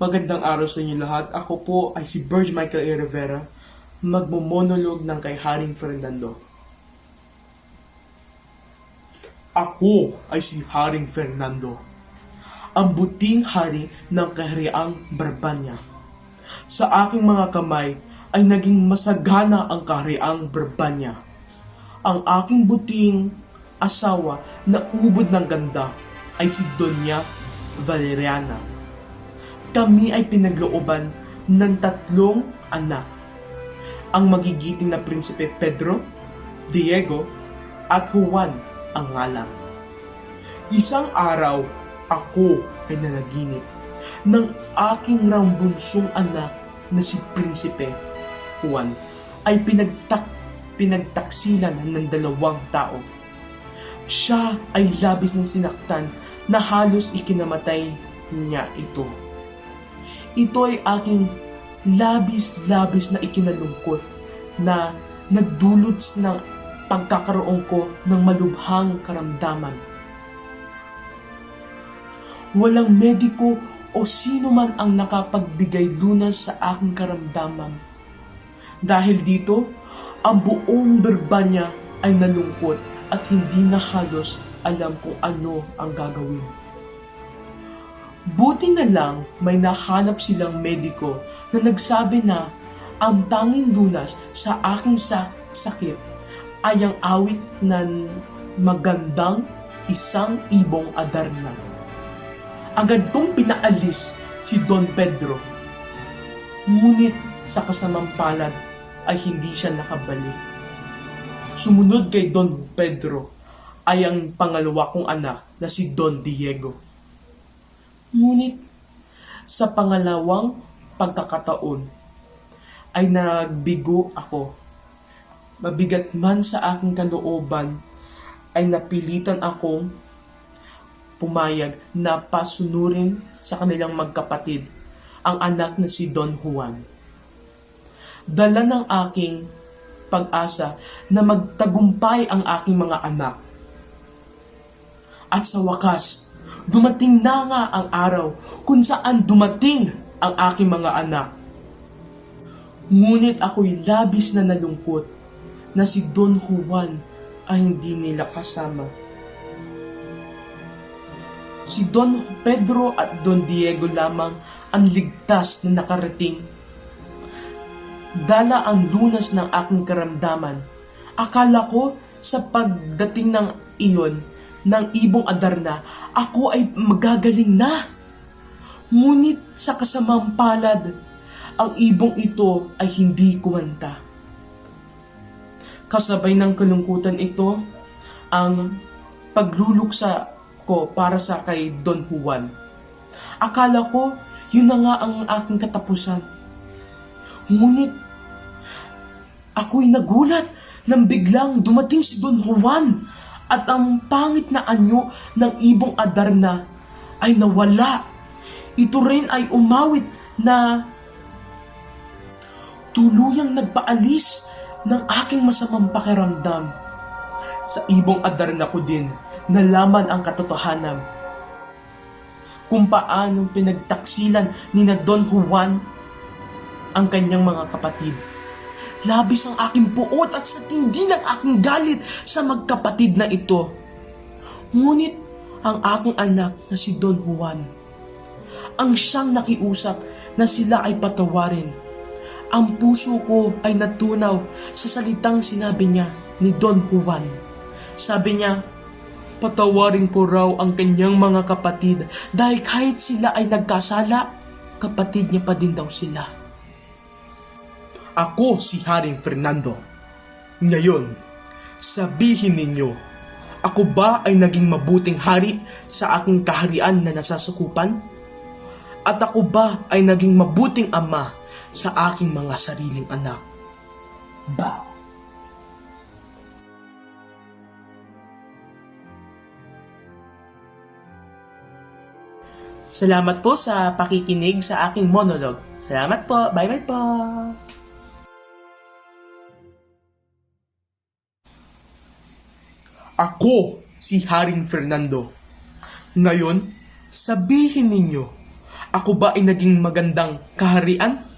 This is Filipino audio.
Magandang araw sa inyo lahat. Ako po ay si Burge Michael A. Rivera, magmomonolog ng kay Haring Fernando. Ako ay si Haring Fernando, ang buting hari ng kahariang Brabanya. Sa aking mga kamay ay naging masagana ang kahariang Brabanya. Ang aking buting asawa na ubod ng ganda ay si Doña Valeriana. Kami ay pinaglooban ng 3 anak, ang magigiting na Prinsipe Pedro, Diego, at Juan ang ngalan. Isang araw, ako ay nanaginip ng aking rambunsong anak na si Prinsipe Juan ay pinagtaksilan ng 2 tao. Siya ay labis na sinaktan na halos ikinamatay niya ito. Ito ay aking labis-labis na ikinalungkot na nagdulot ng pagkakaroon ko ng malubhang karamdaman. Walang mediko o sino man ang nakapagbigay lunas sa aking karamdaman. Dahil dito, ang buong Brabanya ay nalungkot at hindi na halos alam kung ano ang gagawin. Buti na lang may nahanap silang mediko na nagsabi na ang tanging lunas sa aking sakit ay ang awit ng magandang isang ibong Adarna. Agad kong pinaalis si Don Pedro. Ngunit sa kasamang palad ay hindi siya nakabalik. Sumunod kay Don Pedro ay ang pangalawa kong anak na si Don Diego. Ngunit sa pangalawang pagkakataon ay nagbigo ako. Mabigat man sa aking kalooban ay napilitan akong pumayag na pasunurin sa kanilang magkapatid ang anak na si Don Juan. Dala ng aking pag-asa na magtagumpay ang aking mga anak. At sa wakas, dumating na nga ang araw kung saan dumating ang aking mga anak. Ngunit ako'y labis na nalungkot na si Don Juan ay hindi nila kasama. Si Don Pedro at Don Diego lamang ang ligtas na nakarating. Dala ang lunas ng aking karamdaman. Akala ko sa pagdating ng iyon ng ibong Adarna, ako ay magagaling na. Ngunit sa kasamang palad, ang ibong ito ay hindi kumanta. Kasabay ng kalungkutan ito, ang pagluluksa ko para sa kay Don Juan. Akala ko, yun na nga ang aking katapusan. Ngunit, ako'y nagulat nang biglang dumating si Don Juan at ang pangit na anyo ng ibong Adarna ay nawala. Ito rin ay umawit na tuluyang nagpaalis ng aking masamang pakiramdam. Sa ibong Adarna ko din nalaman ang katotohanan kung paanong pinagtaksilan ni na Don Juan ang kanyang mga kapatid. Labis ang aking puot at sa tindi ng aking galit sa magkapatid na ito. Ngunit ang aking anak na si Don Juan, ang siyang nakiusap na sila ay patawarin. Ang puso ko ay natunaw sa salitang sinabi niya ni Don Juan. Sabi niya, patawarin ko raw ang kanyang mga kapatid dahil kahit sila ay nagkasala, kapatid niya pa din daw sila. Ako si Haring Fernando. Ngayon, sabihin ninyo, ako ba ay naging mabuting hari sa aking kaharian na nasasakupan? At ako ba ay naging mabuting ama sa aking mga sariling anak? Ba? Salamat po sa pakikinig sa aking monolog. Salamat po. Bye-bye po. Ako si Haring Fernando. Ngayon, sabihin ninyo, Ako ba ay naging magandang kaharian?